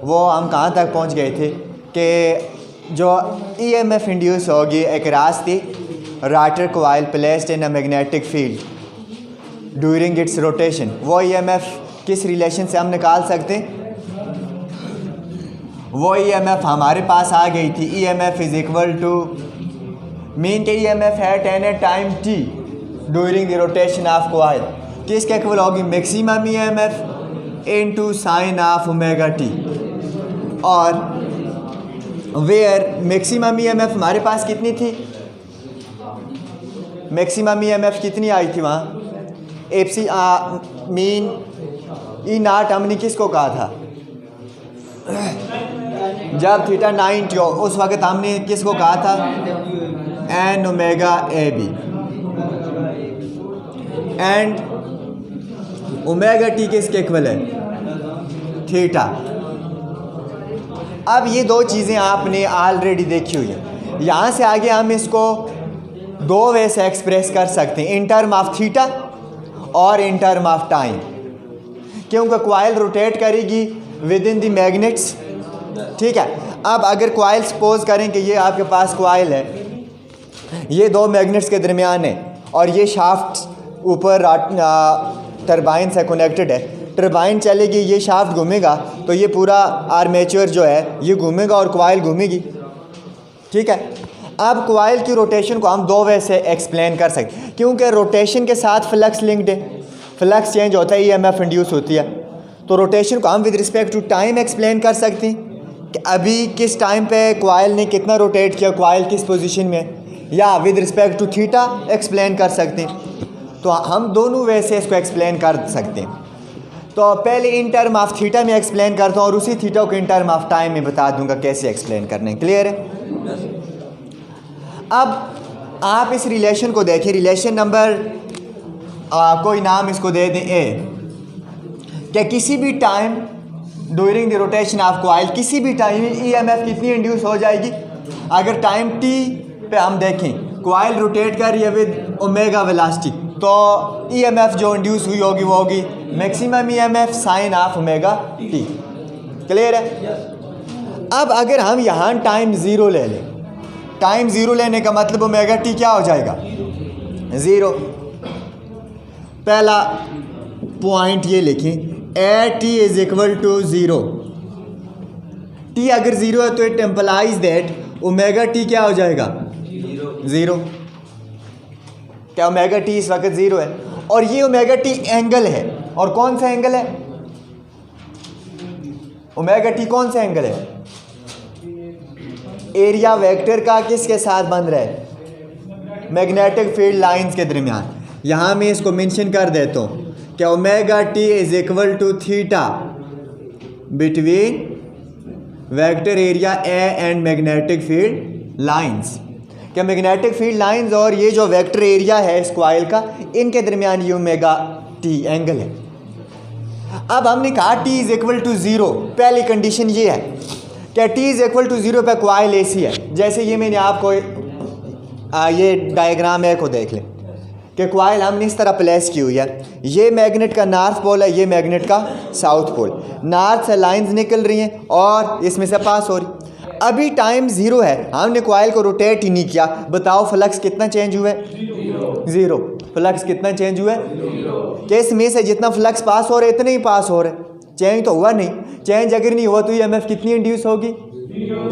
वो हम कहाँ तक पहुँच गए थे कि जो EMF इंड्यूस होगी एक रास्ते rotor coil placed in a magnetic field during its rotation, वो EMF किस रिलेशन से हम निकाल सकते हैं? वो EMF हमारे पास आ गई थी, EMF is equal to mean के EMF at an time t during the rotation of coil किसके इक्वल होगी? Maximum EMF into sine of omega t, और वेयर मैक्सिमम EMF हमारे पास कितनी थी? मैक्सिमम EMF कितनी आई थी वहाँ? एप्सी मीन ई नाट हमने किसको कहा था? जब थीटा 90 हो उस वक्त हमने किसको कहा था? N omega A B, and omega T किसके इक्वल है? थीटा। अब ये दो चीज़ें आपने ऑलरेडी देखी हुई है। यहाँ से आगे हम इसको दो वे से एक्सप्रेस कर सकते हैं, इन टर्म ऑफ थीटा और इन टर्म ऑफ टाइम, क्योंकि कॉइल रोटेट करेगी विद इन द मैग्नेट्स। ठीक है, अब अगर कॉइल सपोज करें कि ये आपके पास कॉइल है, ये दो मैग्नेट्स के दरमियान है और ये शाफ्ट ऊपर टरबाइन से कनेक्टेड है, टरबाइन चलेगी, ये शाफ्ट घूमेगा तो ये पूरा आर्मेचर जो है ये घूमेगा और कॉइल घूमेगी। ठीक है, अब कॉइल की रोटेशन को हम दो वे से एक्सप्लेन कर सकते हैं, क्योंकि रोटेशन के साथ फ्लक्स लिंक्ड है, फ्लक्स चेंज होता है, EMF इंड्यूस होती है, तो रोटेशन को हम with respect to time explain कर सकते हैं कि अभी किस टाइम पे कॉइल ने कितना रोटेट किया, कॉइल किस पोजीशन में, या with respect to theta explain कर सकते हैं। तो हम दोनों वे से इसको एक्सप्लेन कर सकते हैं। तो पहले इन टर्म ऑफ थीटा में एक्सप्लेन करता हूँ और उसी थीटा को इन टर्म ऑफ टाइम में बता दूंगा कैसे एक्सप्लेन करना है। क्लियर है? अब आप इस रिलेशन को देखिए, रिलेशन नंबर कोई नाम इसको दे दें ए, कि किसी भी time during the rotation of coil किसी भी टाइम EMF कितनी इंड्यूस हो जाएगी? अगर टाइम t पे हम देखें कॉइल रोटेट कर रही है विद ओमेगा वेलोसिटी, तो EMF जो इंड्यूस हुई होगी वो होगी maximum EMF sine of omega t। Clear है? अब अगर हम यहाँ टाइम ज़ीरो ले लें, टाइम ज़ीरो लेने का मतलब ओमेगा t क्या हो जाएगा? ज़ीरो। पहला पॉइंट ये लिखें, A t is equal to zero. t अगर ज़ीरो है तो it implies that omega t क्या हो जाएगा? ज़ीरो। क्या ओमेगा t इस वक्त ज़ीरो है? और ये ओमेगा t एंगल है, और कौन सा एंगल है? ओमेगा t कौन सा एंगल है? एरिया वेक्टर का किसके साथ बन रहा है? मैग्नेटिक फील्ड लाइंस के दरमियान। यहाँ मैं इसको मेंशन कर देता हूँ कि omega t is equal to theta between vector area A and magnetic field lines. क्या मैग्नेटिक फील्ड लाइंस और ये जो वेक्टर एरिया है इस कॉइल का, इनके दरमियान ये ओमेगा t एंगल है। अब हमने कहा t is equal to zero, पहली कंडीशन ये है कि t is equal to zero पे कॉइल AC है। जैसे ये मैंने आपको ये डायग्राम है को देख लें कि कॉइल हमने इस तरह प्लेस की हुई है, ये मैग्नेट का नॉर्थ पोल है, ये मैग्नेट का साउथ पोल, नॉर्थ से लाइंस निकल रही हैं और इसमें से पास हो रही। अभी टाइम ज़ीरो है, हमने कॉइल को रोटेट ही नहीं किया, बताओ फ्लक्स कितना चेंज हुआ है? ज़ीरो। फ्लक्स कितना चेंज हुआ है? कि इसमें से जितना फ्लक्स पास हो रहे इतने ही पास हो रहे, चेंज तो हुआ नहीं। चेंज अगर नहीं हुआ तो EMF कितनी इंड्यूस होगी?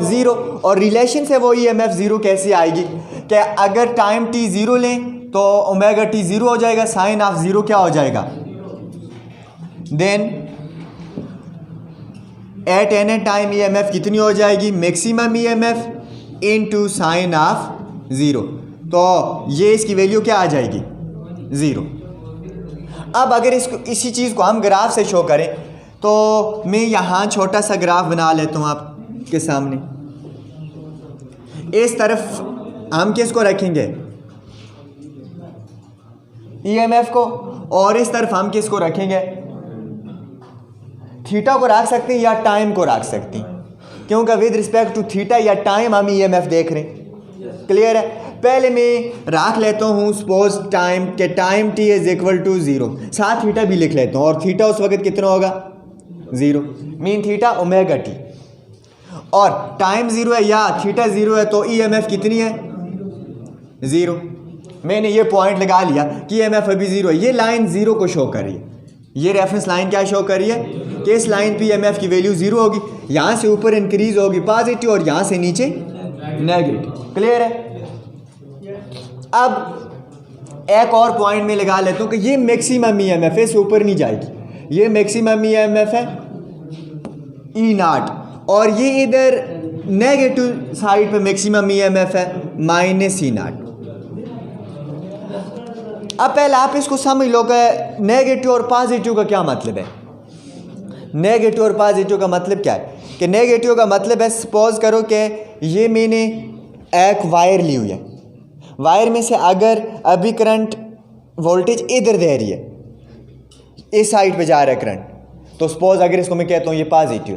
ज़ीरो। और रिलेशन से वो EMF ज़ीरो कैसे आएगी कि अगर टाइम t ज़ीरो लें तो ओमेगा t ज़ीरो हो जाएगा, साइन ऑफ ज़ीरो क्या हो जाएगा? Then at any time EMF कितनी हो जाएगी? Maximum EMF into sine of zero, तो ये इसकी वैल्यू क्या आ जाएगी? ज़ीरो। अब अगर इसको इसी चीज़ को हम ग्राफ से शो करें तो मैं यहाँ छोटा सा ग्राफ बना लेता हूँ आपके सामने। इस तरफ हम किसको रखेंगे? EMF को, और इस तरफ हम किसको रखेंगे? थीटा को रख सकते हैं या टाइम को रख सकते हैं, क्योंकि विद रिस्पेक्ट टू थीटा या टाइम हम EMF देख रहे हैं। क्लियर है? पहले मैं रख लेता हूँ सपोज टाइम के time t is equal to zero, साथ थीटा भी लिख लेता हूँ, और थीटा उस वक्त कितना होगा? 0, मीन थीटा ओमेगा टी, और टाइम 0 है या थीटा 0 है तो EMF कितनी है 0। मैंने ये पॉइंट लगा लिया कि EMF अभी 0 है। ये लाइन 0 को शो कर रही है, ये रेफरेंस लाइन क्या शो कर रही है कि इस लाइन पे EMF की वैल्यू 0 होगी, यहाँ से ऊपर इंक्रीज होगी पॉजिटिव और यहाँ से नीचे नेगेटिव। क्लियर है। अब एक और पॉइंट में लगा लेता हूँ कि ये मैक्सिमम EMF है, इससे ऊपर नहीं जाएगी। ये मैक्सिमम EMF है E0, और ये इधर नेगेटिव साइड पे मैक्सिमम EMF है -E0। अब पहले आप इसको समझ लो कि नेगेटिव और पॉजिटिव का क्या मतलब है। नेगेटिव और पॉजिटिव का मतलब क्या है कि नेगेटिव का मतलब है, सपोज करो कि ये मैंने एक वायर ली हुई है, वायर में से अगर अभी करंट वोल्टेज इधर दे रही है, इस साइड पे जा रहा है करंट, तो सपोज अगर इसको मैं कहता हूँ ये पॉजिटिव,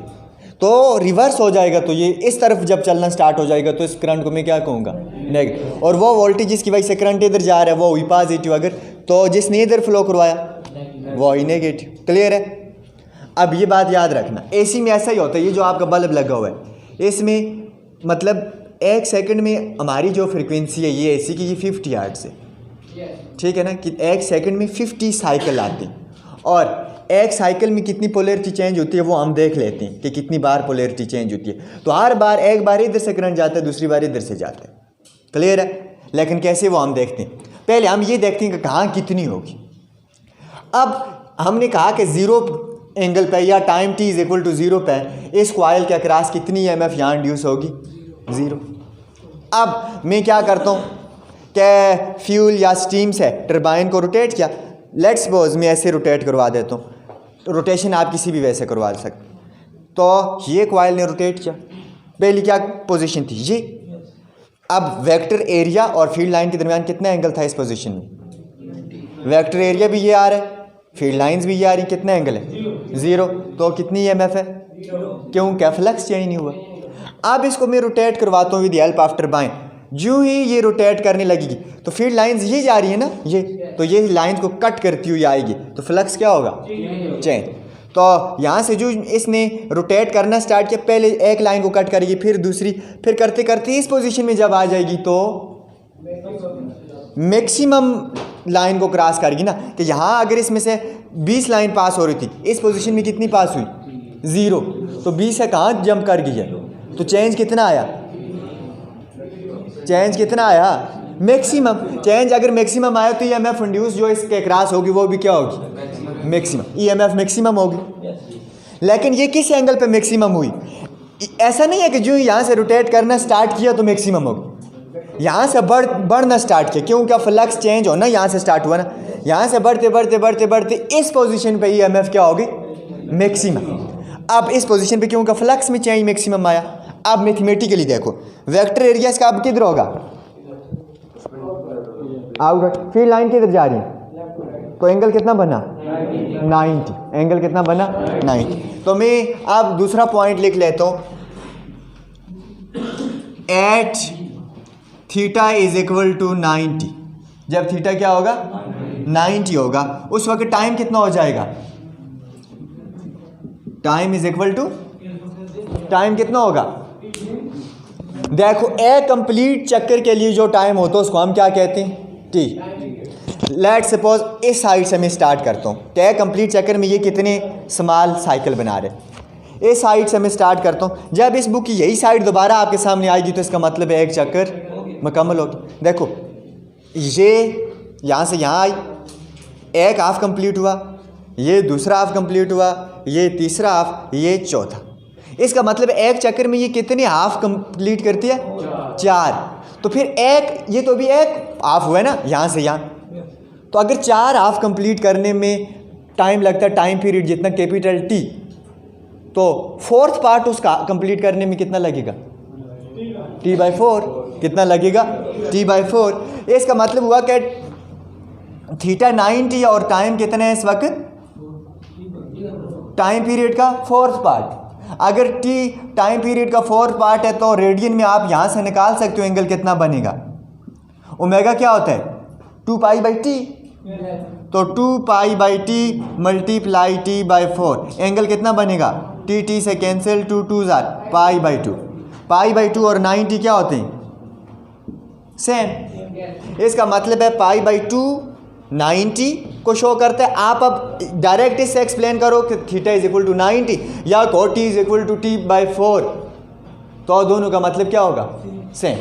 तो रिवर्स हो जाएगा, तो ये इस तरफ जब चलना स्टार्ट हो जाएगा तो इस करंट को मैं क्या कहूँगा नेगेटिव, और वो वोल्टेज जिसकी वजह से करंट इधर जा रहा है वो हुई पॉजिटिव, अगर तो जिसने इधर फ्लो करवाया वो ही नेगेटिव। क्लियर है। अब ये बात याद रखना, AC में ऐसा ही होता है। ये जो आपका बल्ब लगा हुआ है इसमें मतलब 1 सेकंड में हमारी जो फ्रिक्वेंसी है ये AC की ये 50 हर्ट्ज़ है, ठीक है ना, कि 1 सेकंड में 50 साइकिल आती हैं, और एक साइकिल में कितनी पोलैरिटी चेंज होती है वो हम देख लेते हैं कि कितनी बार पोलैरिटी चेंज होती है। तो हर बार एक बार इधर से करंट जाता है, दूसरी बार इधर से जाता है। क्लियर है। लेकिन कैसे वो हम देखते हैं, पहले हम ये देखते हैं कि कहाँ कितनी होगी। अब हमने कहा कि 0 एंगल पे या टाइम t = 0 पे इस कॉइल के अक्रॉस कितनी EMF यहाँ इंड्यूस होगी 0। अब मैं क्या करता हूँ कि फ्यूल या स्टीम से टरबाइन को रोटेट किया, लेट्स सपोज मैं ऐसे रोटेट करवा देता हूँ, रोटेशन आप किसी भी वैसे करवा सकते। तो ये कॉइल ने रोटेट किया, पहली क्या पोजीशन थी ये। अब वेक्टर एरिया और फील्ड लाइन के दरमियान कितना एंगल था इस पोजीशन में, वेक्टर एरिया भी ये आ रहा है, फील्ड लाइंस भी ये आ रही, कितना एंगल है 0, तो कितनी EMF है, क्योंकि फ्लक्स चेंज नहीं हुआ। अब इसको मैं रोटेट करवाता हूँ विद हेल्प ऑफ टरबाइन, जो ही ये रोटेट करने लगेगी तो फील्ड लाइंस ये जा रही है ना ये, तो ये लाइन को कट करती हुई आएगी, तो फ्लक्स क्या होगा चेंज। तो यहाँ से जो इसने रोटेट करना स्टार्ट किया, पहले एक लाइन को कट करेगी, फिर दूसरी, फिर करते करते इस पोजीशन में जब आ जाएगी तो मैक्सिमम लाइन को क्रॉस करेगी ना, कि यहाँ अगर इसमें से 20 लाइन पास हो रही थी, इस पोजीशन में कितनी पास हुई 0, तो 20 से कहाँ जंप कर गई है, तो चेंज कितना आया, चेंज कितना आया मैक्सिमम। चेंज अगर मैक्सिमम आया तो EMF इंड्यूस जो इसके क्रॉस होगी वो भी क्या होगी मैक्सिमम, EMF मैक्सिमम होगी। लेकिन ये किस एंगल पे मैक्सिमम हुई, ऐसा नहीं है कि जो यहाँ से रोटेट करना स्टार्ट किया तो मैक्सिमम होगी, यहाँ से बढ़ना स्टार्ट किया, क्योंकि फ्लक्स चेंज होना यहाँ से स्टार्ट हुआ ना, यहाँ से बढ़ते बढ़ते बढ़ते बढ़ते इस पोजीशन पे EMF क्या होगी मैक्सिमम। अब इस पोजीशन पे क्योंकि फ्लक्स में चेंज मैक्सिमम आया। अब मैथमेटिकली देखो वेक्टर एरिया इसका अब किधर होगा आउट, फील्ड लाइन किधर जा रही है, तो एंगल कितना बना 90, एंगल कितना बना 90। तो मैं अब दूसरा पॉइंट लिख लेता हूँ, एट थीटा = 90, जब थीटा क्या होगा 90 होगा उस वक्त टाइम कितना हो जाएगा, टाइम टाइम कितना होगा। देखो एक कंप्लीट चक्कर के लिए जो टाइम होता है उसको हम क्या कहते हैं t। लेट्स सपोज इस साइड से मैं स्टार्ट करता हूँ कि एक कंप्लीट चक्कर में ये कितने स्मॉल साइकिल बना रहे, इस साइड से मैं स्टार्ट करता हूँ। जब इस बुक की यही साइड दोबारा आपके सामने आएगी तो इसका मतलब है एक चक्कर मुकम्मल होगी। देखो ये यहाँ से यहाँ आई, एक हाफ कंप्लीट हुआ, ये दूसरा हाफ कंप्लीट हुआ, ये तीसरा हाफ, ये चौथा। इसका मतलब एक चक्कर में ये कितने हाफ कंप्लीट करती है 4। तो फिर एक ये तो भी एक हाफ हुआ है ना यहाँ से यहाँ, तो अगर 4 हाफ कंप्लीट करने में टाइम लगता है, टाइम पीरियड जितना कैपिटल T, तो 4th पार्ट उसका कंप्लीट करने में कितना लगेगा T/4। कितना लगेगा T/4। इसका मतलब हुआ कि थीटा 90 और टाइम कितना है इस वक्त, टाइम पीरियड का 4th पार्ट। अगर T टाइम पीरियड का 4th पार्ट है तो रेडियन में आप यहाँ से निकाल सकते हो एंगल कितना बनेगा, ओमेगा क्या होता है 2π/T। तो 2π/t मल्टीप्लाई t/4 एंगल कितना बनेगा, टी से कैंसिल, 2 2 π/2। π/2 और 90 क्या होते हैं, सेम। इसका मतलब है π/2 90 को शो करता है। आप अब डायरेक्ट इससे एक्सप्लेन करो कि थीटा इज इक्वल टू 90 या को T is equal to t/4, तो दोनों का मतलब क्या होगा, सेम।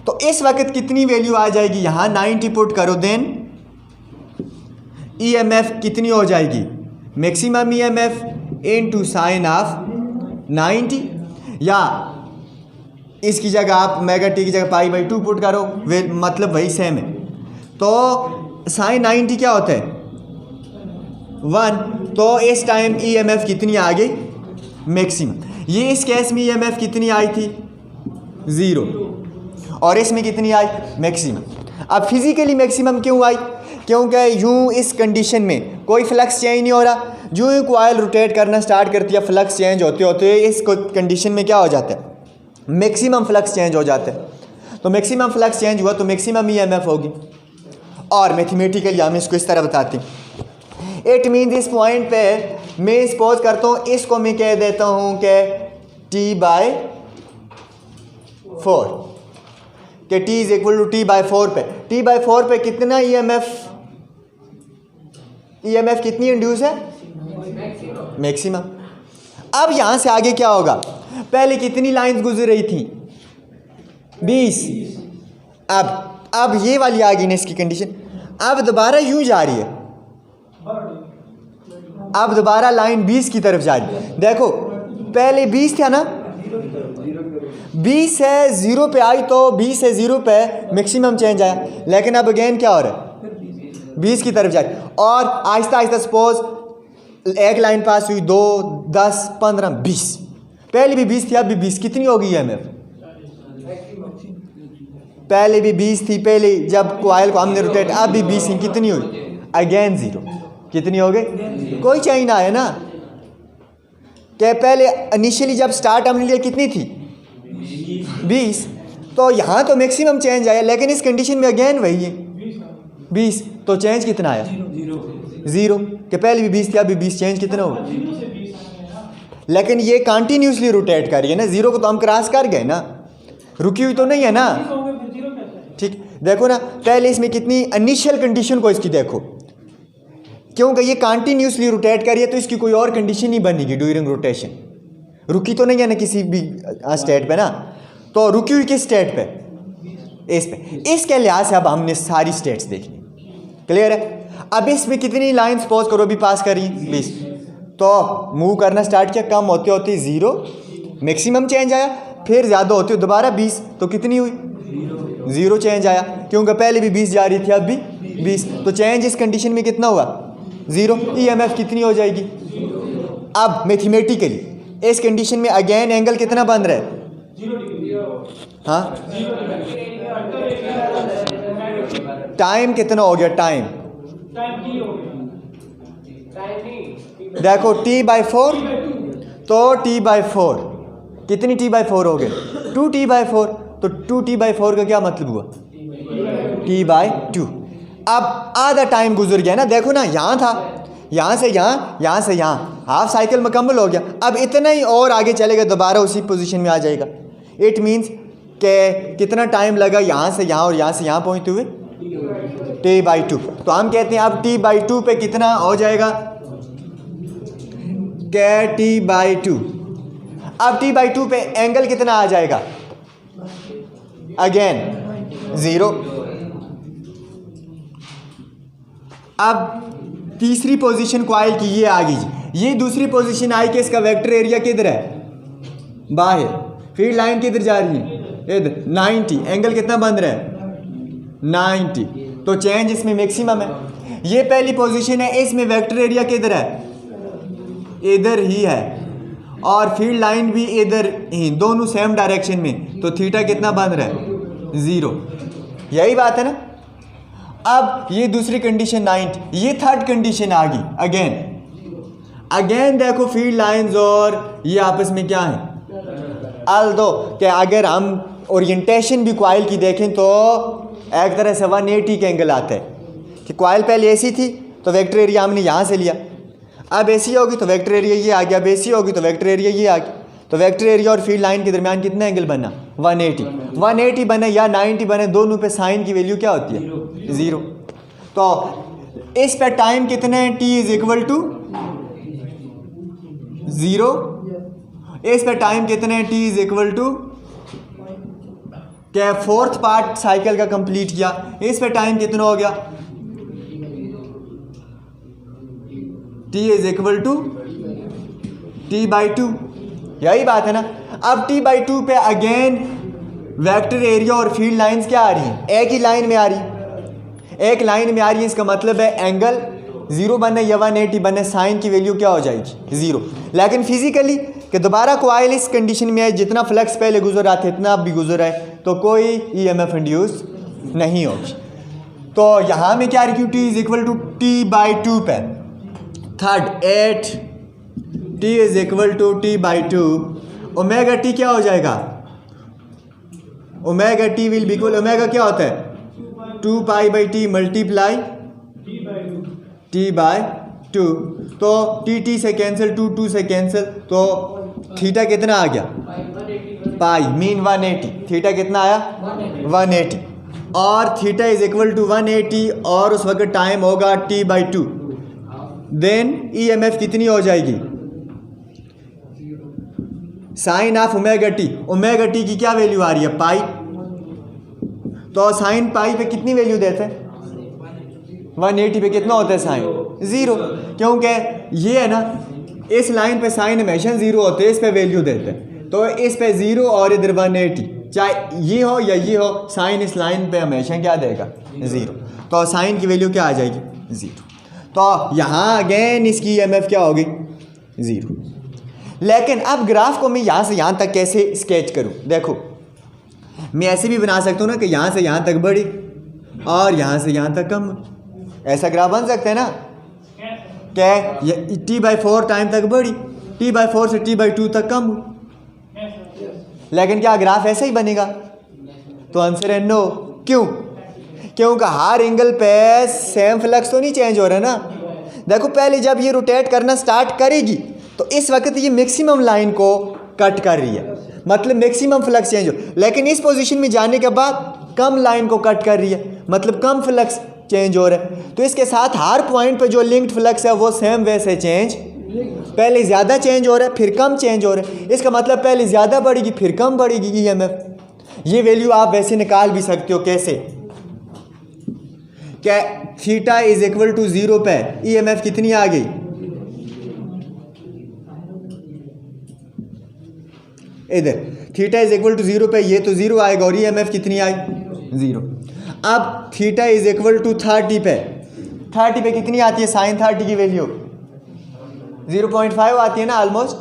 तो इस वक्त कितनी वैल्यू आ जाएगी, यहाँ 90 पुट करो, देन EMF कितनी हो जाएगी, maximum EMF into sine of 90, या इसकी जगह आप मेगा टी की जगह π/2 पुट करो, वे मतलब वही सेम है। तो साइन 90 क्या होता है, 1। तो इस टाइम EMF कितनी आ गई, मैक्सिमम। ये इस केस में EMF कितनी आई थी, 0, और इसमें कितनी आई, मैक्सिमम। अब फिजिकली मैक्सिमम क्यों आई, क्योंकि यूं इस कंडीशन में कोई फ्लक्स चेंज नहीं हो रहा। जो ही कॉइल रोटेट करना स्टार्ट करती है, फ्लक्स चेंज होते होते इस कंडीशन में क्या हो जाता है, मैक्सिमम फ्लक्स चेंज हो जाता है। तो मैक्सिमम फ्लक्स चेंज हुआ तो मैक्सिमम EMF होगी। और मैथमेटिकली हम इसको इस तरह बताते हैं, इट मीन्स इस पॉइंट पे मैं सपोज करता हूँ, इसको मैं कह देता हूँ कि t/4, कि t is equal to t/4 पे, t/4 पे कितना EMF कितनी इंड्यूस है, मैक्सिमम। अब यहाँ से आगे क्या होगा, पहले कितनी लाइंस गुजर रही थी, 20। अब ये वाली आ गई ना इसकी कंडीशन, अब दोबारा यूं जा रही है, अब दोबारा लाइन 20 की तरफ जा रही है। देखो पहले 20 था ना, 20 से 0 पे आई तो 20 से 0 पे मैक्सिमम चेंज आया, लेकिन अब अगेन क्या हो रहा है, 20 की तरफ जा रही है। और आहिस्ता आहिस्ता सपोज एक लाइन पास हुई, 2 10 15 20, पहले भी 20 थी, अब भी 20, कितनी होगी EMF, पहले भी 20 थी, पहले जब कॉइल को हमने रोटेट, अब भी 20 थी, कितनी हुई, अगेन 0, कितनी हो गई, कोई चेंज ना आया ना। क्या पहले इनिशियली जब स्टार्ट हमने लिया कितनी थी, 20, तो यहाँ तो मैक्सिमम चेंज आया, लेकिन इस कंडीशन में अगेन वही है 20, तो चेंज कितना आया, 0, कि पहले भी 20 थी, अब भी 20, चेंज कितना होगा, लेकिन ये कंटिन्यूसली रोटेट कर रही है ना, 0 को तो हम क्रॉस कर गए ना, रुकी हुई तो नहीं है ना। ठीक, देखो ना पहले इसमें कितनी इनिशियल कंडीशन को इसकी देखो, क्योंकि ये कंटिन्यूसली रोटेट कर रही है तो इसकी कोई और कंडीशन नहीं बनेगी ड्यूरिंग रोटेशन, रुकी तो नहीं है ना किसी भी स्टेट पे ना, तो रुकी हुई किस स्टेट पे, इस पे। इसके लिहाज से अब हमने सारी स्टेट्स देखनी, क्लियर है। अब इसमें कितनी लाइन सपोज करो भी पास करी, 20, तो मूव करना स्टार्ट किया, कम होते होते 0, मैक्सिमम चेंज आया, फिर ज़्यादा होते हो दोबारा 20, तो कितनी हुई, 0 चेंज आया, क्योंकि पहले भी 20 जा रही थी, अब भी 20, तो चेंज इस कंडीशन में कितना हुआ, 0। EMF कितनी हो जाएगी। अब मैथमेटिकली इस कंडीशन में अगेन एंगल कितना बन रहा है, हाँ, टाइम कितना हो गया, टाइम देखो t/4, तो t/4 कितनी t/4 हो गए, 2t/4, तो 2t/4 का क्या मतलब हुआ, t/2। अब आधा टाइम गुजर गया ना, देखो ना यहाँ था, यहाँ से यहाँ, यहाँ से यहाँ, हाफ साइकिल मुकम्मल हो गया। अब इतना ही और आगे चलेगा, दोबारा उसी पोजीशन में आ जाएगा। इट मीन्स कि कितना टाइम लगा यहाँ से यहाँ और यहाँ से यहाँ पहुँचते हुए, t/2। तो हम कहते हैं अब t/2 पे कितना हो जाएगा, क्या t/2। अब t/2 पे एंगल कितना आ जाएगा, अगेन 0। अब तीसरी पोजीशन कॉइल की ये आ गई, ये दूसरी पोजीशन आई कि इसका वेक्टर एरिया किधर है, बाहर, फील्ड लाइन किधर जा रही है, इधर, 90, एंगल कितना बन रहा है, 90, तो चेंज इसमें मैक्सिमम है। ये पहली पोजीशन है, इसमें वेक्टर एरिया किधर है, इधर ही है, और फील्ड लाइन भी इधर ही, दोनों सेम डायरेक्शन में, तो थीटा कितना बन रहा है, 0। यही बात है ना। अब ये दूसरी कंडीशन 90, ये थर्ड कंडीशन आ गई, अगेन देखो फील्ड लाइंस और ये आपस में क्या है, अल्दो कि अगर हम ओरिएंटेशन भी कॉइल की देखें तो एक तरह से 180 के एंगल आता है, कि कॉइल पहले ऐसी थी तो वेक्टर एरिया हमने यहाँ से लिया। अब ऐसी होगी तो वेक्टर एरिया ये आ गया, अब ऐसी होगी तो वेक्टर एरिया ये आ गया। तो वेक्टर एरिया और फील्ड लाइन के दरमियान कितना एंगल बना? 180 बने या 90 बने, दोनों पे साइन की वैल्यू क्या होती है? 0। तो इस पे टाइम कितने हैं? t is equal to 0। इस पे टाइम कितने हैं? t इज इक्वल टू क्या? 4th पार्ट साइकिल का कंप्लीट किया। इस पे टाइम कितना हो गया? t is equal to t/2। यही बात है ना। अब t/2 पे अगेन वेक्टर एरिया और फील्ड लाइंस क्या आ रही हैं? एक ही लाइन में आ रही है, एक लाइन में आ रही है। इसका मतलब है एंगल 0 बने या 180 बने, साइन की वैल्यू क्या हो जाएगी? 0। लेकिन फिजिकली कि दोबारा कोयल इस कंडीशन में है, जितना फ्लक्स पहले गुजर रहा था इतना अब भी गुजर रहा है, तो कोई EMF इंड्यूस नहीं होगी। तो यहाँ में क्या रखी? t is equal to t/2 पे third 8 t is equal to t/2 omega t क्या हो जाएगा? Omega t will be equal, omega क्या होता है? 2π/t multiply t/2। तो t से कैंसिल, 2 से कैंसिल, तो थीटा कितना आ गया? पाई मीन 180। थीटा कितना आया? 180। और थीटा इज इक्वल टू 180 और उस वक्त टाइम होगा t/2। देन EMF कितनी हो जाएगी? Sine of omega T. Omega T की क्या वैल्यू आ रही है? पाई। तो साइन पाई पे कितनी वैल्यू देते हैं? 180 पे कितना होता है साइन? 0। क्योंकि ये है ना, इस लाइन पे साइन हमेशा 0 होते हैं, इस पे वैल्यू देते हैं। तो इस पे 0 और इधर 180, चाहे ये हो या ये हो, साइन इस लाइन पे हमेशा क्या देगा? 0। तो साइन की वैल्यू क्या आ जाएगी? 0। तो यहाँ अगेन इसकी EMF क्या होगी? 0। लेकिन अब ग्राफ को मैं यहाँ से यहाँ तक कैसे स्केच करूँ? देखो मैं ऐसे भी बना सकता हूँ ना कि यहाँ से यहाँ तक बढ़ी और यहाँ से यहाँ तक कम। ऐसा ग्राफ बन सकता है ना, क्या t/4 टाइम तक बढ़ी, t/4 से t/2 तक कम हुई। लेकिन क्या ग्राफ ऐसे ही बनेगा? तो आंसर है नो। क्यों? क्योंकि हर एंगल पे सेम फ्लक्स तो नहीं चेंज हो रहा ना। देखो पहले जब ये रोटेट करना स्टार्ट करेगी तो इस वक्त ये मैक्सिमम लाइन को कट कर रही है, मतलब मैक्सिमम फ्लक्स चेंज हो। लेकिन इस पोजीशन में जाने के बाद कम लाइन को कट कर रही है, मतलब कम फ्लक्स चेंज हो रहा है। तो इसके साथ हर पॉइंट पे जो लिंक्ड फ्लक्स है वो सेम वे से चेंज, पहले ज़्यादा चेंज हो रहा है फिर कम चेंज हो रहा है। इसका मतलब पहले ज़्यादा बढ़ेगी फिर कम बढ़ेगी EMF। ये वैल्यू आप वैसे निकाल भी सकते हो। कैसे? क्या थीटा इज इक्वल टू 0 पे EMF कितनी आ गई? इधर थीटा इज इक्वल टू 0 पे ये तो 0 आएगा और EMF कितनी आई? 0। अब थीटा इज इक्वल टू 30 पे, 30 पे कितनी आती है साइन 30 की वैल्यू? 0.5 आती है ना ऑलमोस्ट।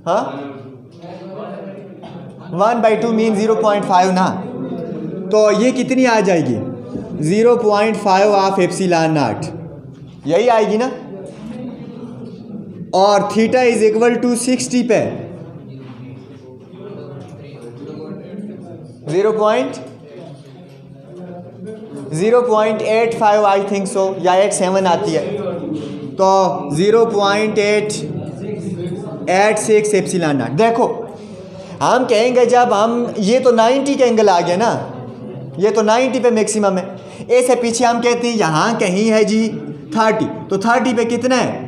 हाँ 1/2 मीन 0.5 ना। तो ये कितनी आ जाएगी? 0.5 ऑफ एप्सिलॉन नॉट, यही आएगी ना। और थीटा इज इक्वल टू 60 पे 0.85 आई थिंक सो, या 87 आती है। तो 0.886 एप्सिलॉन नॉट। देखो हम कहेंगे जब हम ये तो 90 का एंगल आ गया ना, ये तो 90 पे मैक्सिमम है। ऐसे पीछे हम कहते हैं यहाँ कहीं है जी 30, तो 30 पे कितना है?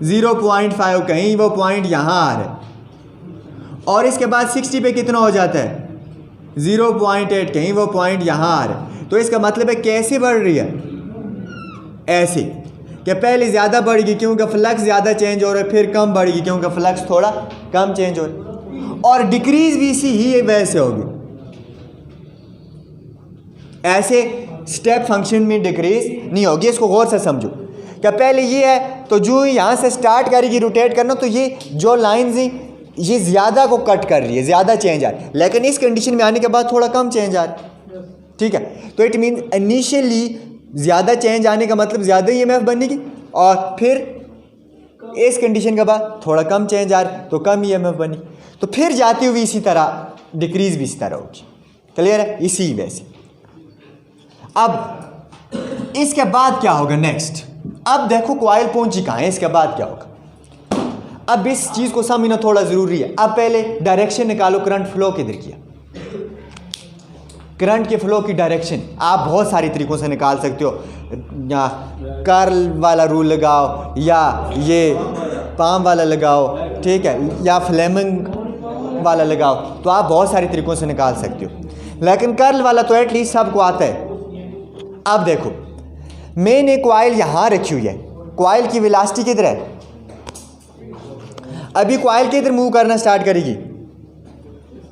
0.5, कहीं वो पॉइंट यहाँ आ रहा है। और इसके बाद 60 पे कितना हो जाता है? 0.8, कहीं वो पॉइंट यहाँ आ रहा है। तो इसका मतलब है कैसे बढ़ रही है? ऐसे कि पहले ज़्यादा बढ़ेगी क्योंकि फ्लक्स ज़्यादा चेंज हो रहा है, फिर कम बढ़ेगी क्योंकि फ्लक्स थोड़ा कम चेंज हो रहा है। और डिक्रीज भी इसी ही वैसे होगी। ऐसे स्टेप फंक्शन में डिक्रीज नहीं होगी। इसको गौर से समझो कि पहले ये है तो जो यहाँ से स्टार्ट करेगी रोटेट करना, तो ये जो लाइंस हैं ये ज़्यादा को कट कर रही है, ज़्यादा चेंज आ रही है। लेकिन इस कंडीशन में आने के बाद थोड़ा कम चेंज आ रहा है। ठीक है, तो इट मीन इनिशियली ज़्यादा चेंज आने का मतलब ज़्यादा EMF बनेगी, और फिर इस कंडीशन के बाद थोड़ा कम चेंज आ रहा है तो कम EMF बनी। तो फिर जाती हुई इसी तरह डिक्रीज भी इसी तरह होगी। क्लियर है? इसी वजह से अब इसके बाद क्या होगा नेक्स्ट? अब देखो कॉइल पहुंची कहाँ है, इसके बाद क्या होगा? अब इस चीज़ को समझना थोड़ा ज़रूरी है। अब पहले डायरेक्शन निकालो, करंट फ्लो किधर किया। करंट के फ्लो की डायरेक्शन आप बहुत सारी तरीक़ों से निकाल सकते हो, या कर्ल वाला रूल लगाओ, या ये पाम वाला लगाओ, ठीक है, या फ्लेमिंग वाला लगाओ, तो आप बहुत सारी तरीक़ों से निकाल सकते हो, लेकिन कर्ल वाला तो एटलीस्ट सबको आता है। अब देखो, मैंने कॉइल यहाँ रखी हुई है, कॉइल की वेलोसिटी किधर है? अभी कॉइल किधर मूव करना स्टार्ट करेगी?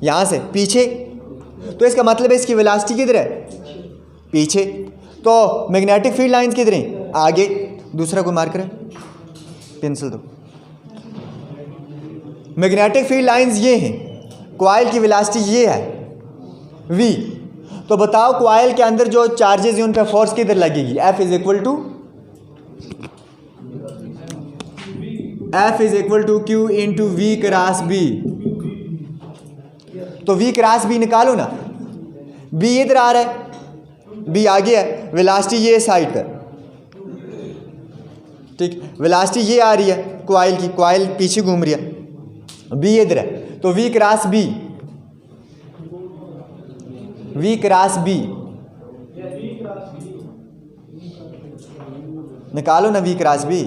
यहाँ से पीछे, तो इसका मतलब है इसकी वेलोसिटी किधर है? पीछे। तो मैग्नेटिक फील्ड लाइंस किधर हैं? आगे। दूसरा कोई मार्कर है? पेंसिल दो। मैग्नेटिक फील्ड लाइंस ये हैं, कॉइल की वेलोसिटी ये है v। तो बताओ कॉइल के अंदर जो चार्जेस हैं उन पर फोर्स किधर लगेगी? F is equal to Q into V cross B। तो V क्रॉस B निकालो ना, B इधर आ रहा है, B आगे है, वेलोसिटी ये साइड पर, ठीक, वेलोसिटी ये आ रही है कॉइल की, कॉइल पीछे घूम रही है, B इधर है, तो V cross B, V cross B निकालो ना, V क्रॉस B।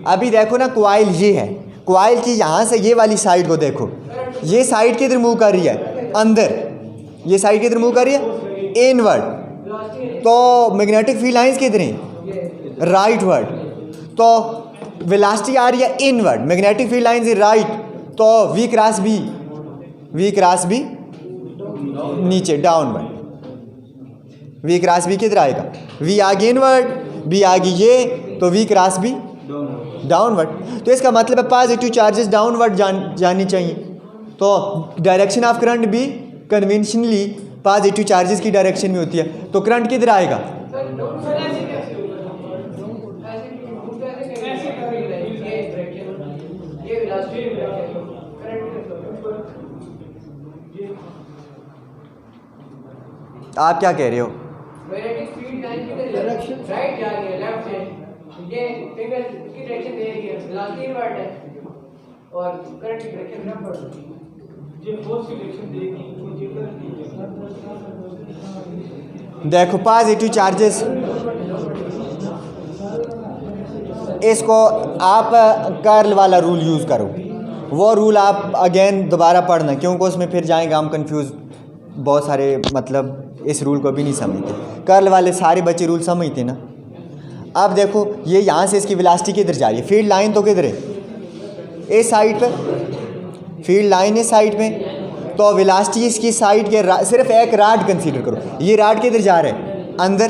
अभी देखो ना कॉइल ये है, कॉइल की यहाँ से ये वाली साइड को देखो, ये साइड किधर मूव कर रही है? अंदर। ये साइड किधर मूव कर रही है? इनवर्ड। तो मैग्नेटिक फील्ड लाइंस किधर हैं? Right word. तो वेलोसिटी आ रही है inward, magnetic field lines is right, तो V cross B, V cross B नीचे डाउनवर्ड, V क्रॉस B किधर आएगा? V आगे इनवर्ड, B आगे ये, तो V क्रॉस B डाउनवर्ड। तो इसका मतलब है पॉजिटिव चार्जेस डाउनवर्ड जानी चाहिए। तो डायरेक्शन ऑफ करंट भी कन्वेंशनली पॉजिटिव चार्जेस की डायरेक्शन में होती है, तो करंट किधर आएगा? आप क्या कह रहे हो? राइट जा रही है, लेफ्ट से ये फिंगर की डायरेक्शन दे रही है, वेलोसिटी इनवर्ट है और करंट की डायरेक्शन लेफ्ट है, ये फोर्स की डायरेक्शन देगी। देखो पॉजिटिव चार्जेस, इसको आप कर्ल वाला रूल यूज़ करो, वो रूल आप अगेन दोबारा पढ़ना, क्योंकि उसमें फिर जाएंगे हम कंफ्यूज, बहुत सारे मतलब इस रूल को भी नहीं समझते। कर्ल वाले सारे बच्चे रूल समझते ना। अब देखो ये यहाँ से इसकी वेलोसिटी किधर जा रही है? फील्ड लाइन तो किधर है? इस साइड पे, फील्ड लाइन इस साइड पे, तो वेलोसिटी इसकी साइड के सिर्फ एक राड कंसीडर करो, ये राड किधर जा रहा है? अंदर,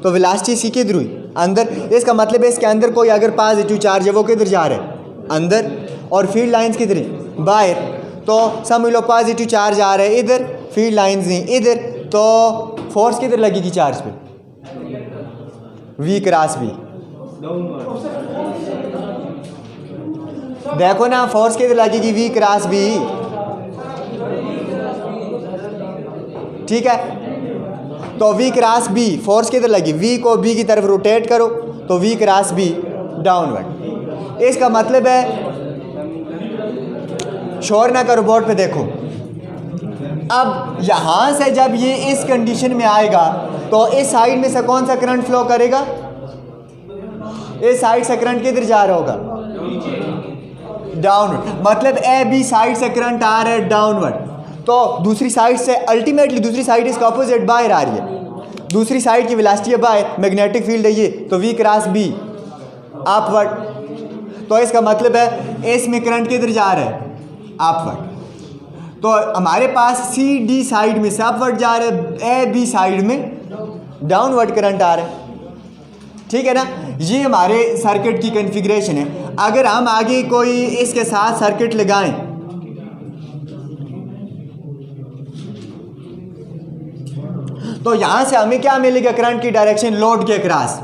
तो वेलोसिटी इसकी किधर हुई? अंदर। इसका मतलब है इसके अंदर कोई अगर पॉजिटिव चार्ज है वो किधर जा रहा है? अंदर, और फील्ड लाइंस किधर है? बाहर। तो समझ लो पॉजिटिव चार्ज आ रहा है इधर, फील्ड लाइंस नहीं इधर, तो फोर्स किधर लगेगी चार्ज पे? V cross B। देखो ना फोर्स किधर लगेगी? V क्रॉस B, ठीक है। तो V क्रॉस B फोर्स किधर लगी? V को B की तरफ रोटेट करो, तो V क्रॉस B डाउनवर्ड। इसका मतलब है, शोर ना करो, बोर्ड पे देखो। अब यहाँ से जब ये इस कंडीशन में आएगा तो इस साइड में से कौन सा करंट फ्लो करेगा? इस साइड से करंट किधर जा रहा होगा? डाउनवर्ड। मतलब ए बी साइड से करंट आ रहा है डाउनवर्ड, तो दूसरी साइड से अल्टीमेटली दूसरी साइड इसका अपोजिट बाहर आ रही है, दूसरी साइड की वेलोसिटी है बाहर, मैग्नेटिक फील्ड है ये, तो V क्रॉस B अपवर्ड। तो इसका मतलब है इसमें करंट किधर जा रहा है? अपवर्ड। तो हमारे पास सी डी साइड में से अपवर्ड जा रहा है, ए बी साइड में डाउनवर्ड करंट आ रहा है, ठीक है ना। ये हमारे सर्किट की कॉन्फ़िगरेशन है। अगर हम आगे कोई इसके साथ सर्किट लगाएं, तो यहाँ से हमें क्या मिलेगा? करंट की डायरेक्शन लोड के क्रॉस,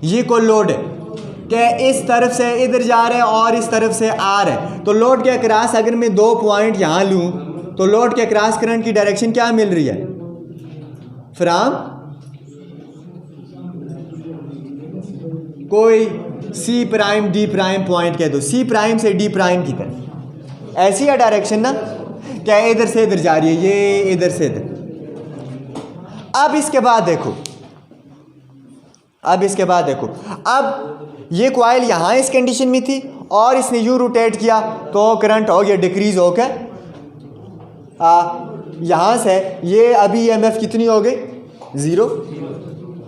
ये कोई लोड है कि इस तरफ से इधर जा रहे हैं और इस तरफ से आ रहे हैं, तो लोड के क्रॉस अगर मैं 2 पॉइंट यहाँ लूँ तो लोड के क्रॉस करंट की डायरेक्शन क्या मिल रही है? फ्रॉम कोई C prime D prime point कह दो, सी प्राइम से डी प्राइम की तरफ, ऐसी है डायरेक्शन ना, क्या इधर से इधर जा रही है, ये इधर से इधर। अब इसके बाद देखो, अब ये कॉइल यहाँ इस कंडीशन में थी और इसने यूँ रोटेट किया तो करंट हो गया डिक्रीज होकर यहाँ से ये अभी EMF कितनी हो गई, 0,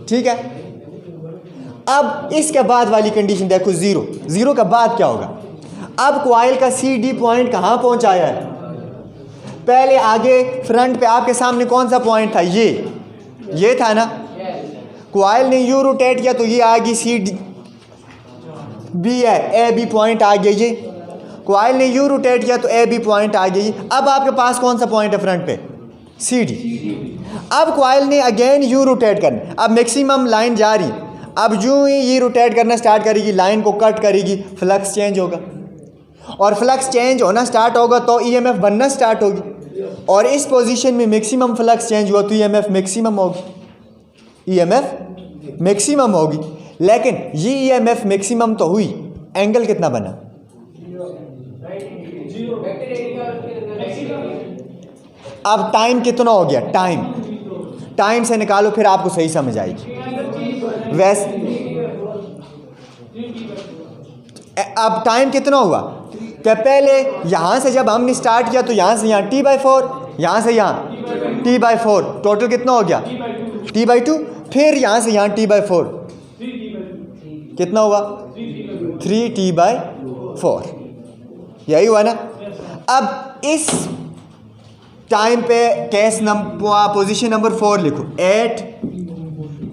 ठीक है। अब इसके बाद वाली कंडीशन देखो, 0 के बाद क्या होगा। अब कॉइल का CD पॉइंट कहाँ पहुँचाया है, पहले आगे फ्रंट पे आपके सामने कौन सा पॉइंट था, ये था ना। कॉइल ने यू रोटेट किया तो ये आ गई CD B है, AB पॉइंट आ गया ये। कॉइल ने यू रोटेट किया तो AB पॉइंट आ गई। अब आपके पास कौन सा पॉइंट है फ्रंट पे, CD। अब कॉइल ने अगेन यू रोटेट करना, अब मैक्सिमम लाइन जा रही, अब जो ही ये रोटेट करना स्टार्ट करेगी, लाइन को कट करेगी, फ्लक्स चेंज होगा, और फ्लक्स चेंज होना स्टार्ट होगा तो EMF बनना स्टार्ट होगी, और इस पोजीशन में मैक्सिमम फ्लक्स चेंज हुआ तो EMF मैक्सिमम होगी। लेकिन ये EMF मैक्सिमम तो हुई, एंगल कितना बना, अब टाइम कितना हो गया, टाइम से निकालो फिर आपको सही समझ आएगी। वैसे अब टाइम कितना हुआ, क्या पहले यहाँ से जब हमने स्टार्ट किया तो यहाँ से यहाँ T/4, यहाँ से यहाँ T/4, टोटल कितना हो गया T/2, फिर यहाँ से यहाँ T/4 कितना हुआ 3T/4, यही हुआ ना। अब इस टाइम पे केस पोजीशन नंबर 4 लिखो, at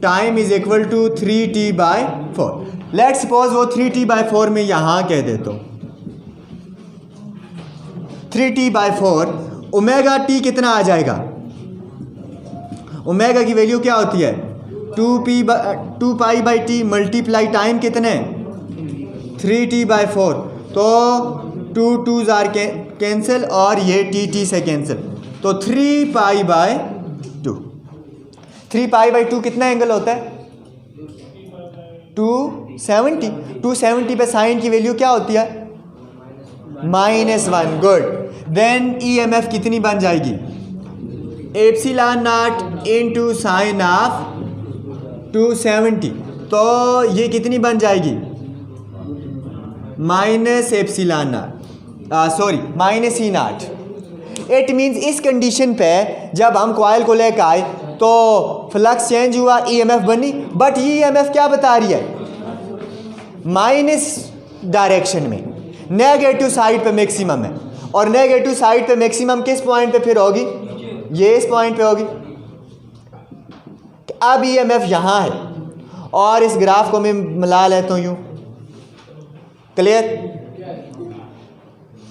time is equal to 3T/4। Let's suppose वो 3T/4 में यहाँ कह देता हूँ 3T/4, ओमेगा टी कितना आ जाएगा, ओमेगा की वैल्यू क्या होती है 2π/T मल्टीप्लाई टाइम कितने 3T/4, तो 2 आर कैंसिल और ये T से कैंसिल, तो 3π/2। 3π/2 कितना एंगल होता है 270। 270 पे साइन की वैल्यू क्या होती है -1। गुड, देन EMF कितनी बन जाएगी ε0 इंटू साइन ऑफ 270, तो ये कितनी बन जाएगी -ε0। इट मीन्स इस कंडीशन पे जब हम कॉइल को लेकर आए तो फ्लक्स चेंज हुआ, EMF बनी, बट ये EMF क्या बता रही है माइनस डायरेक्शन में, नेगेटिव साइड पे मैक्सिमम है, और नेगेटिव साइड पे मैक्सिमम किस पॉइंट पे फिर होगी, ये इस पॉइंट पे होगी। अब EMF यहाँ है और इस ग्राफ को मैं मिला लेता हूँ यूँ, क्लियर।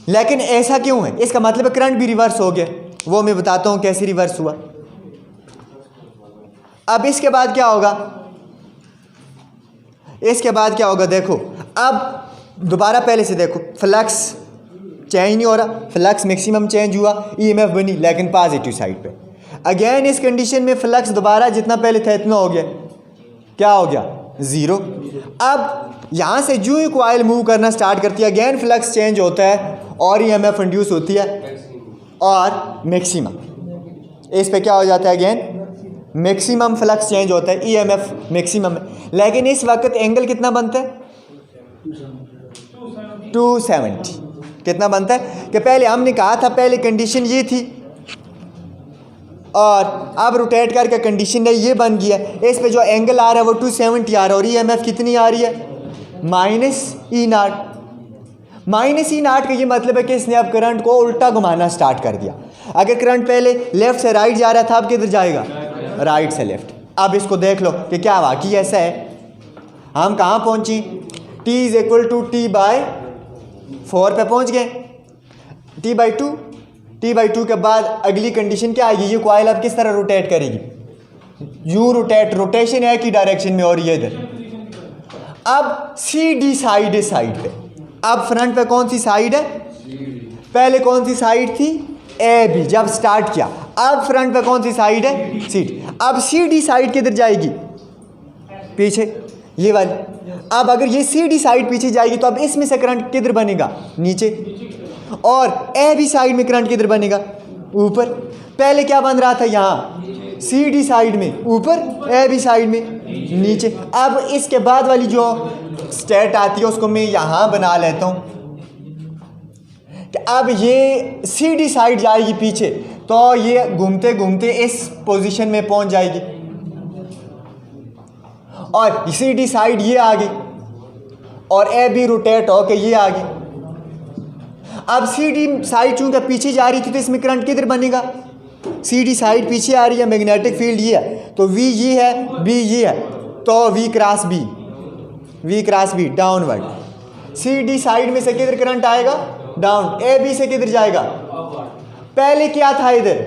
लेकिन ऐसा क्यों है, इसका मतलब करंट भी रिवर्स हो गया, वो मैं बताता हूँ कैसे रिवर्स हुआ। अब इसके बाद क्या होगा, देखो अब दोबारा पहले से देखो, फ्लक्स चेंज नहीं हो रहा, फ्लक्स मैक्सिमम चेंज हुआ, EMF बनी लेकिन पॉजिटिव साइड पे। अगेन इस कंडीशन में फ्लक्स दोबारा जितना पहले था इतना हो गया, क्या हो गया 0। अब यहाँ से जो ही कॉइल मूव करना स्टार्ट करती है, अगेन फ्लक्स चेंज होता है और EMF इंड्यूस होती है, और मैक्सिमम इस पे क्या हो जाता है, अगेन मैक्सिमम फ्लक्स चेंज होता है, EMF मैक्सिमम है। लेकिन इस वक्त एंगल कितना बनता है 270। कितना बनता है कि पहले हमने कहा था, पहले कंडीशन ये थी और अब रोटेट करके कंडीशन है ये बन गया, इस पे जो एंगल आ रहा है वो 270 आ रहा है, और EMF कितनी आ रही है -E0। -E0 का ये मतलब है कि इसने अब करंट को उल्टा घुमाना स्टार्ट कर दिया। अगर करंट पहले लेफ्ट से राइट जा रहा था, अब किधर जाएगा, राइट से लेफ्ट। अब इसको देख लो कि क्या वाकई ऐसा है। हम कहाँ पहुँची, T is equal to T/4 पे पहुँच गए, T/2 के बाद अगली कंडीशन क्या आएगी, ये कॉइल अब किस तरह रोटेट करेगी, यू रोटेशन है कि डायरेक्शन में, और ये इधर। अब CD साइड है साइड पे, अब फ्रंट पे कौन सी साइड है, पहले कौन सी साइड थी AB जब स्टार्ट किया, अब फ्रंट पे कौन सी साइड है CD। अब CD साइड किधर जाएगी, पीछे, ये वाली। अब अगर ये सी डी साइड पीछे जाएगी तो अब इसमें से करंट किधर बनेगा, नीचे, और ए बी साइड में करंट किधर बनेगा, ऊपर। पहले क्या बन रहा था यहाँ, सी डी साइड में ऊपर, ए बी साइड में नीचे। अब इसके बाद वाली जो स्टेट आती है उसको मैं यहाँ बना लेता हूँ कि अब ये सी डी साइड जाएगी पीछे तो ये घूमते घूमते इस पोजीशन में पहुँच जाएगी, और सी डी साइड ये आ गई, और ए बी रोटेट होके ये आ गई। अब सी डी साइड चूंकि पीछे जा रही थी तो इसमें करंट किधर बनेगा, सी डी साइड पीछे आ रही है, मैग्नेटिक फील्ड ये है, तो वी ये है, बी ये है, तो V cross B downward. C D side में से किधर करंट आएगा, डाउन। ए बी से किधर जाएगा, पहले क्या था इधर,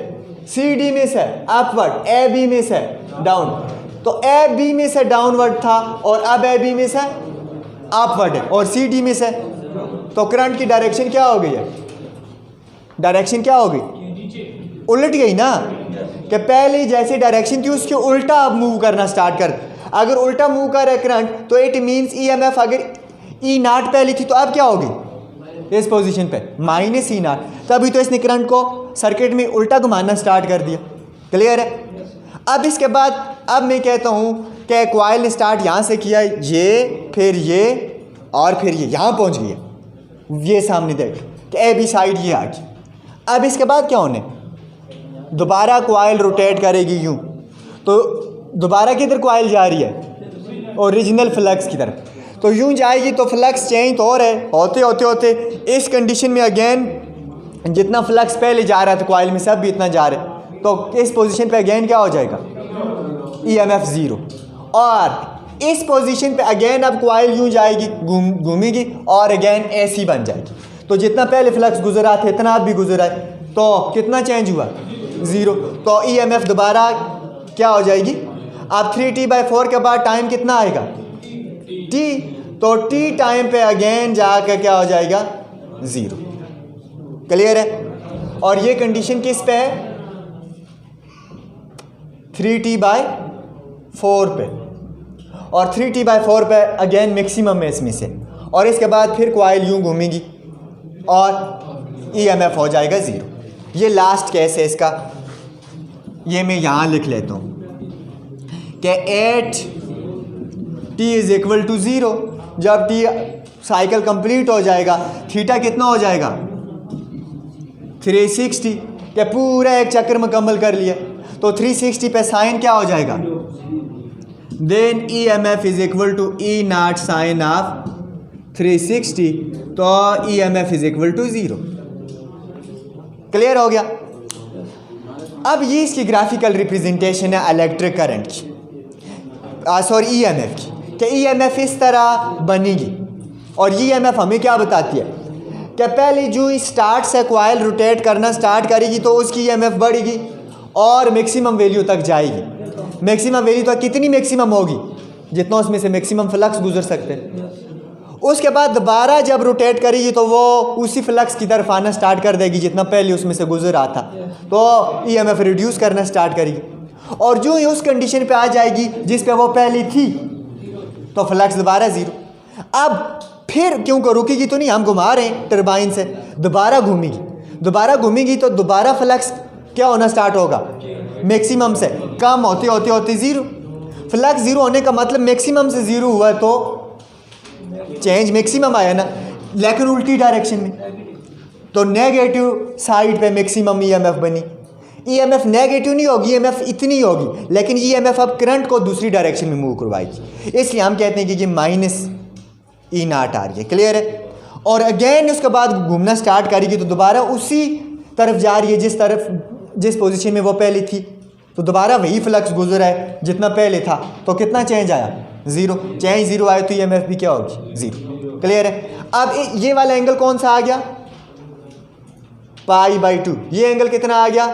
सी डी में से अपवर्ड, ए बी में से डाउन, तो ए बी में से डाउनवर्ड था और अब ए बी में से अपवर्ड है, और सी डी में से, तो करंट की डायरेक्शन क्या हो गई है, डायरेक्शन क्या हो गई, उलट गई ना, कि पहले जैसी डायरेक्शन थी उसके उल्टा अब मूव करना स्टार्ट कर। अगर उल्टा मूव कर रहा है करंट तो it means E M F, अगर ई नाट पहले थी तो अब क्या होगी, इस पोजीशन पे माइनस ई नाट, तभी तो इसने करंट को सर्किट में उल्टा घुमाना स्टार्ट कर दिया। क्लियर है। अब इसके बाद अब मैं कहता हूँ कि कॉइल ने स्टार्ट यहाँ से किया, ये फिर ये और फिर ये यहाँ पहुँच गया, ये सामने देख कि ए बी साइड ये आ गई। अब इसके बाद क्या होने, दोबारा कॉइल रोटेट करेगी यूँ, तो दोबारा किधर कॉइल जा रही है, ओरिजिनल फ्लक्स की तरफ, तो यूँ जाएगी तो फ्लक्स चेंज तो हो रहा है, होते होते होते इस कंडीशन में अगेन जितना फ्लक्स पहले जा रहा था कॉइल में सब भी इतना जा रहा है, तो इस पोजीशन पे अगेन क्या हो जाएगा, EMF 0, और इस पोजीशन पे अगेन अब कॉइल यूँ जाएगी, घूमेगी और अगेन AC बन जाएगी। तो जितना पहले फ्लक्स गुजरा था इतना अब भी गुजरा है, तो कितना चेंज हुआ, 0, तो EMF दोबारा क्या हो जाएगी। अब 3T/4 के बाद टाइम कितना आएगा, T, तो T टाइम पे अगेन जाकर क्या हो जाएगा, 0। क्लियर है। और ये कंडीशन किस पे है, 3T/4 पे, और 3T/4 पे अगेन मैक्सिमम है इसमें से, और इसके बाद फिर कॉइल यूँ घूमेगी और EMF हो जाएगा 0। ये लास्ट केस है इसका, ये मैं यहाँ लिख लेता हूँ कि 8T = 0, जब T साइकिल कंप्लीट हो जाएगा थीटा कितना हो जाएगा, 360, क्या पूरा एक चक्कर मुकम्मल कर लिया, तो 360 पे साइन क्या हो जाएगा, then EMF = E0 sign of 360, तो EMF = 0। क्लियर हो गया। अब ये इसकी ग्राफिकल रिप्रेजेंटेशन है इलेक्ट्रिक करंट की, सॉरी EMF की, कि EMF इस तरह बनेगी, और EMF हमें क्या बताती है कि पहले जो स्टार्ट से कॉइल रोटेट करना स्टार्ट करेगी तो उसकी EMF बढ़ेगी और मैक्सिमम वैल्यू तक जाएगी। मैक्सिमम वैल्यू तक कितनी मैक्सिमम होगी, जितना उसमें से मैक्सिमम फ्लक्स गुजर सकते हैं। उसके बाद दोबारा जब रोटेट करेगी तो वो उसी फ्लक्स की तरफ आना स्टार्ट कर देगी जितना पहले उसमें से गुजर रहा था, तो EMF रिड्यूस करना स्टार्ट करेगी, और जो ही उस कंडीशन पे आ जाएगी जिस पे वो पहले थी तो फ्लक्स दोबारा 0। अब फिर क्योंकि रुकेगी तो नहीं, हम घुमा रहे हैं टरबाइन से, दोबारा घूमेगी तो दोबारा फ्लक्स क्या होना स्टार्ट होगा, मैक्सिमम से कम होते होते होते 0। फ्लक्स 0 होने का मतलब मैक्सिमम से 0 हुआ तो चेंज मैक्सिमम आया ना, लेकिन उल्टी डायरेक्शन में, तो नेगेटिव साइड पे मैक्सिमम EMF बनी। EMF नेगेटिव नहीं होगी, EMF इतनी होगी, लेकिन EMF अब करंट को दूसरी डायरेक्शन में मूव करवाएगी, इसलिए हम कहते हैं कि ये -E0 आ रही है। क्लियर है। और अगेन उसके बाद घूमना स्टार्ट करेगी तो दोबारा उसी तरफ जा रही है जिस पोजीशन में वो पहले थी, तो दोबारा वही फ्लक्स गुजर रहा है जितना पहले था, तो कितना चेंज आया, 0। चेंज 0 आया तो EMF भी क्या होगी, 0। क्लियर है। अब ये वाला एंगल कौन सा आ गया, π/2। ये एंगल कितना आ गया,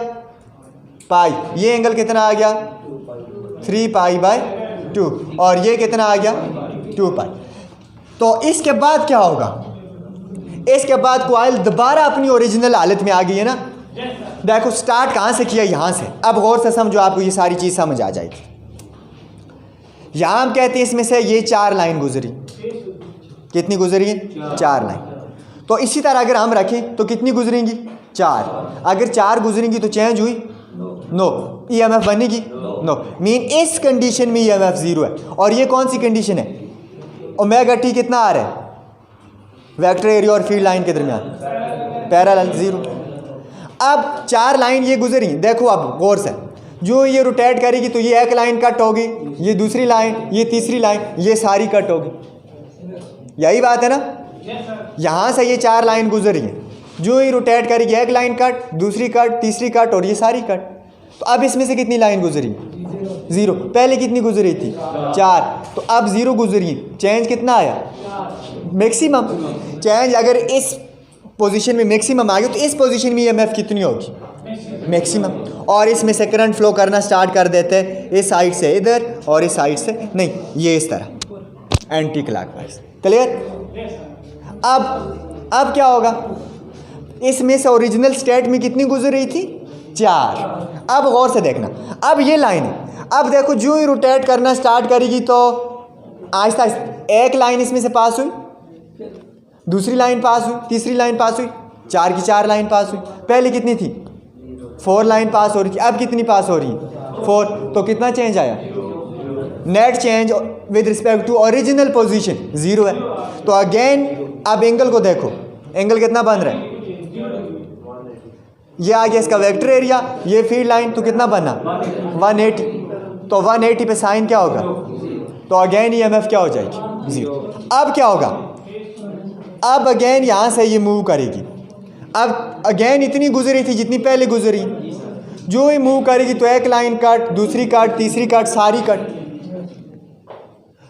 पाई। ये एंगल कितना आ गया, 3π/2, और ये कितना आ गया, 2π। तो इसके बाद क्या होगा, इसके बाद कॉइल दोबारा अपनी ओरिजिनल हालत में आ गई है ना। देखो स्टार्ट कहाँ से किया, यहाँ से। अब गौर से समझो, आपको ये सारी चीज़ समझ आ जाएगी यहाँ हम कहते हैं इसमें से ये 4 लाइन गुजरी, कितनी गुजरी है? 4 लाइन। तो इसी तरह अगर हम रखें तो कितनी गुजरेंगी? 4। अगर 4 गुजरेंगी तो चेंज हुई? नो। ईएमएफ बनेगी? नो। मीन इस कंडीशन में ईएमएफ 0 है। और ये कौन सी कंडीशन है? ओमेगा टी कितना आ रहा है वेक्टर एरिया और फील्ड लाइन के दरमियान? पैरेलल 0। अब 4 लाइन ये गुजरी, देखो अब गौर से, जो ये रोटेट करेगी तो ये एक लाइन कट होगी, ये दूसरी लाइन, ये तीसरी लाइन, ये सारी कट होगी। यही बात है ना? यहाँ से ये 4 लाइन गुजरी है, जो ही रोटेट करेगी एक लाइन कट, दूसरी कट, तीसरी कट और ये सारी कट। तो अब इसमें से कितनी लाइन गुजरी? 0। पहले कितनी गुजरी थी? 4। तो अब 0 गुजरी, चेंज कितना आया? मैक्सिमम। चेंज अगर इस पोजीशन में मैक्सिमम आ गया तो इस पोजीशन में ईएमएफ कितनी होगी? मैक्सिमम। और इसमें से करंट फ्लो करना स्टार्ट कर देते हैं, इस साइड से इधर और इस साइड से नहीं, ये इस तरह एंटी क्लॉकवाइज। क्लियर? अब क्या होगा? इसमें से ओरिजिनल स्टेट में कितनी गुजर रही थी? 4। अब गौर से देखना, अब ये लाइन है, अब देखो जो ही रोटेट करना स्टार्ट करेगी तो आहिस्ता आहिस्ता एक लाइन इसमें से पास हुई, दूसरी लाइन पास हुई, तीसरी लाइन पास हुई, 4 की 4 लाइन पास हुई। पहले कितनी थी? 4 लाइन पास हो रही थी, अब कितनी पास हो रही है? 4। तो कितना चेंज आया? Net change with respect to original position 0 है। तो अगेन अब एंगल को देखो, एंगल कितना बन रहा है? ये आ गया इसका वेक्टर एरिया, ये फील्ड लाइन, तो कितना बना? 180। तो 180 पे साइन क्या होगा? तो अगेन ईएमएफ क्या हो जाएगी? 0। अब क्या होगा? अब अगेन यहाँ से ये मूव करेगी, अब अगेन इतनी गुजरी थी जितनी पहले गुजरी, जो ही मूव करेगी तो एक लाइन कट, दूसरी कट, तीसरी कट, सारी कट।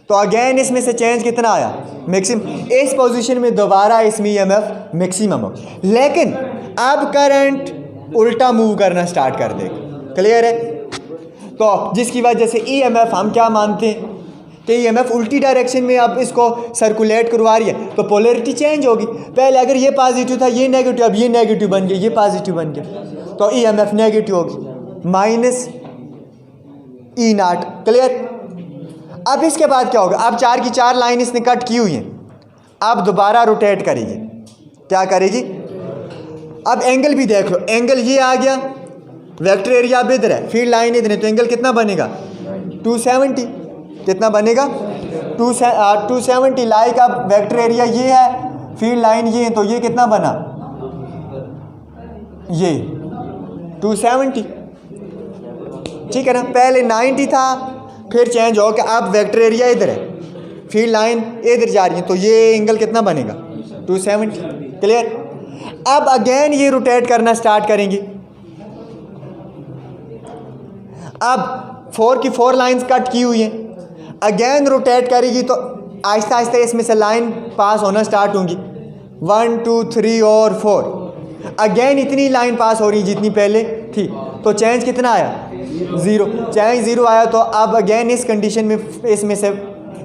तो अगेन इसमें से चेंज कितना आया? मैक्सिमम। इस पोजीशन में दोबारा इसमें ईएमएफ मैक्सिमम हो, लेकिन अब करंट उल्टा मूव करना स्टार्ट कर देगा। क्लियर है? तो जिसकी वजह से ईएमएफ हम क्या मानते हैं कि ईएमएफ उल्टी डायरेक्शन में अब इसको सर्कुलेट करवा रही है, तो पोलैरिटी चेंज होगी। पहले अगर ये पॉजिटिव था, ये नेगेटिव, अब ये नेगेटिव बन गया, ये पॉजिटिव बन गया, तो ईएमएफ नेगेटिव होगी, माइनस E0। क्लियर? अब इसके बाद क्या होगा? अब 4 की 4 लाइन इसने कट की हुई है, अब दोबारा रोटेट करेगी। क्या करेगी? अब एंगल भी देख लो, एंगल ये आ गया, वेक्टर एरिया अब इधर है, फील्ड लाइन इधर है, तो एंगल कितना बनेगा? 270। कितना बनेगा? 270। लाइक अब वेक्टर एरिया ये है, फील्ड लाइन ये है, तो ये कितना बना? ये 270। ठीक है ना? पहले 90 था, फिर चेंज हो के अब वेक्टर एरिया इधर है, फील्ड लाइन इधर जा रही है, तो ये एंगल कितना बनेगा? 270। क्लियर? अब अगेन ये रोटेट करना स्टार्ट करेंगे। अब 4 की 4 लाइंस कट की हुई हैं, अगेन रोटेट करेगी तो आहिस्ता आहिस्ता इसमें से लाइन पास होना स्टार्ट होंगी, 1 2 3 और 4। अगेन इतनी लाइन पास हो रही जितनी पहले थी, तो चेंज कितना आया? 0। चेंज 0 आया, तो अब अगेन इस कंडीशन में इसमें से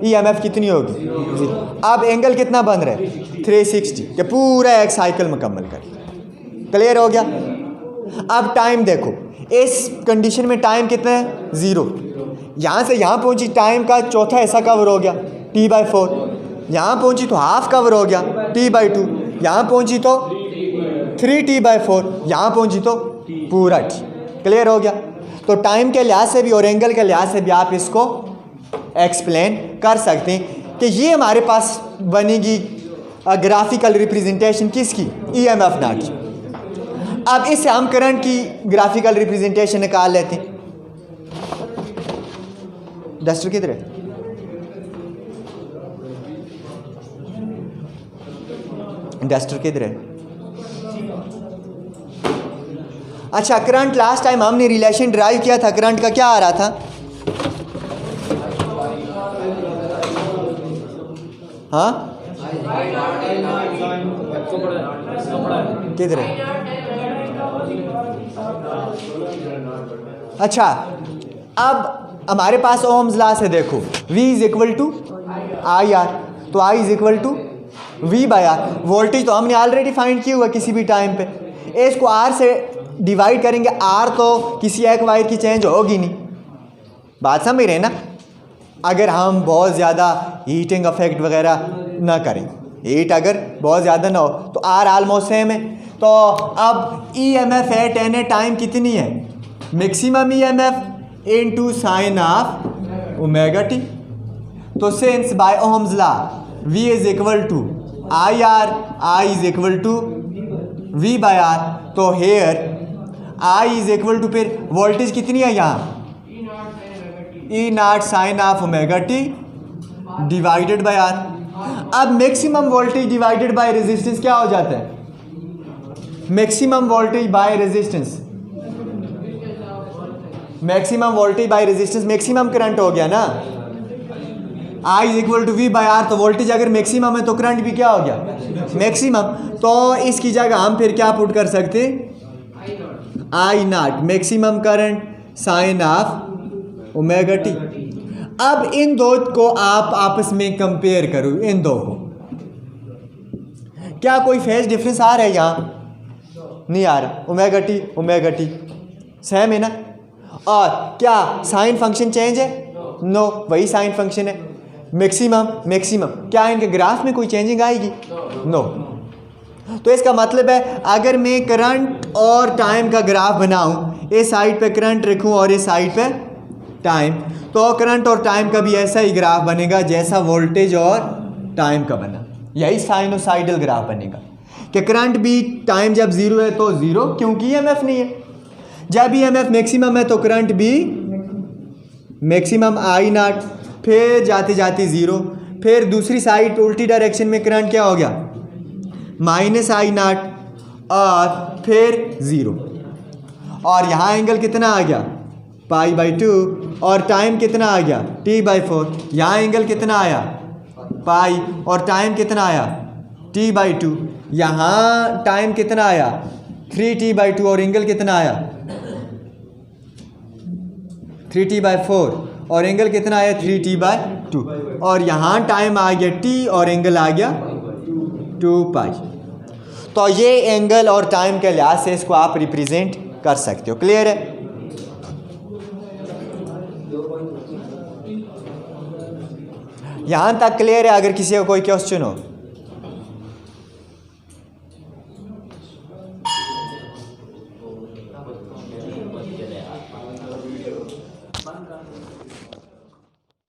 ईएमएफ कितनी होगी? 0। अब एंगल कितना बन रहा है? 360 के पूरा एक साइकिल मुकम्मल कर। क्लियर हो गया? अब टाइम देखो, इस कंडीशन में टाइम कितना है? 0। यहाँ से यहाँ पहुँची, टाइम का चौथा हिस्सा कवर हो गया, T/4। यहाँ पहुँची तो हाफ कवर हो गया, T/2। यहाँ पहुँची तो 3T/4। यहाँ पहुँची तो पूरा T। क्लियर हो गया? तो टाइम के लिहाज से भी और एंगल के लिहाज से भी आप इसको एक्सप्लेन कर सकते हैं कि ये हमारे पास बनेगी ग्राफिकल रिप्रेजेंटेशन किसकी? ईएमएफ नॉट की। अब इससे हम करंट की ग्राफिकल रिप्रेजेंटेशन निकाल लेते हैं। डस्टर किधर है? डस्टर किधर है? अच्छा, करंट लास्ट टाइम हमने रिलेशन ड्राइव किया था, करंट का क्या आ रहा था? हाँ, किधर है? अच्छा, अब हमारे पास ओम्स लॉ से देखो, V = IR, तो I = V/R। वोल्टेज तो हमने ऑलरेडी फाइंड किया हुआ किसी भी टाइम पे, इसको R से डिवाइड करेंगे, R तो किसी एक वायर की चेंज होगी नहीं। बात समझ रहे हैं ना? अगर हम बहुत ज़्यादा हीटिंग इफेक्ट वगैरह ना करें, हीट अगर बहुत ज़्यादा ना हो तो आर ऑलमोस्ट सेम है। तो अब EMF एट एनी टाइम कितनी है? Maximum EMF into sine of omega T. तो since by Ohm's law V is equal to IR, I is equal to V by R, तो here I is equal to फिर voltage कितनी है यहाँ? E not sine of omega T divided by R। अब maximum voltage divided by resistance क्या हो जाता है? Maximum voltage by resistance, maximum voltage by resistance maximum current हो गया ना। I is equal to V by R, तो voltage अगर मैक्सिमम है तो करंट भी क्या हो गया? मैक्सिमम। तो इसकी जगह हम फिर क्या पुट कर सकते? I naught maximum current sine of omega T. अब इन दो को आप आपस में कंपेयर करो, इन दो को, क्या कोई फेज डिफरेंस आ रहा है? यहाँ नहीं आ रहा। ओमेगा टी सेम है ना। और क्या साइन फंक्शन चेंज है? नो, वही साइन फंक्शन है। मैक्सिमम क्या इनके ग्राफ में कोई चेंजिंग आएगी? नो। तो इसका मतलब है अगर मैं करंट और टाइम का ग्राफ बनाऊं, इस साइड पे करंट रखूं और इस साइड पे टाइम, तो करंट और टाइम का भी ऐसा ही ग्राफ बनेगा जैसा वोल्टेज और टाइम का बना। यही साइनोसाइडल ग्राफ बनेगा कि करंट भी टाइम जब ज़ीरो है तो ज़ीरो, क्योंकि EMF नहीं है। जब EMF मैक्सिमम है तो करंट भी मैक्सिमम I नॉट, फिर जाते जाते ज़ीरो, फिर दूसरी साइड उल्टी डायरेक्शन में करंट क्या हो गया? माइनस I नॉट, और फिर ज़ीरो। और यहाँ एंगल कितना आ गया? π/2। और टाइम कितना आ गया? T/4। यहाँ एंगल कितना आया? पाई, और टाइम कितना आया? T/2। यहाँ टाइम कितना आया? 3T/2, और एंगल कितना आया? 3T/4, और एंगल कितना आया? 3T/2। और यहाँ टाइम आ गया T और एंगल आ गया 2π। तो ये एंगल और टाइम के लिहाज से इसको आप रिप्रेजेंट कर सकते हो। क्लियर है? यहाँ तक क्लियर है? अगर किसी का कोई क्वेश्चन हो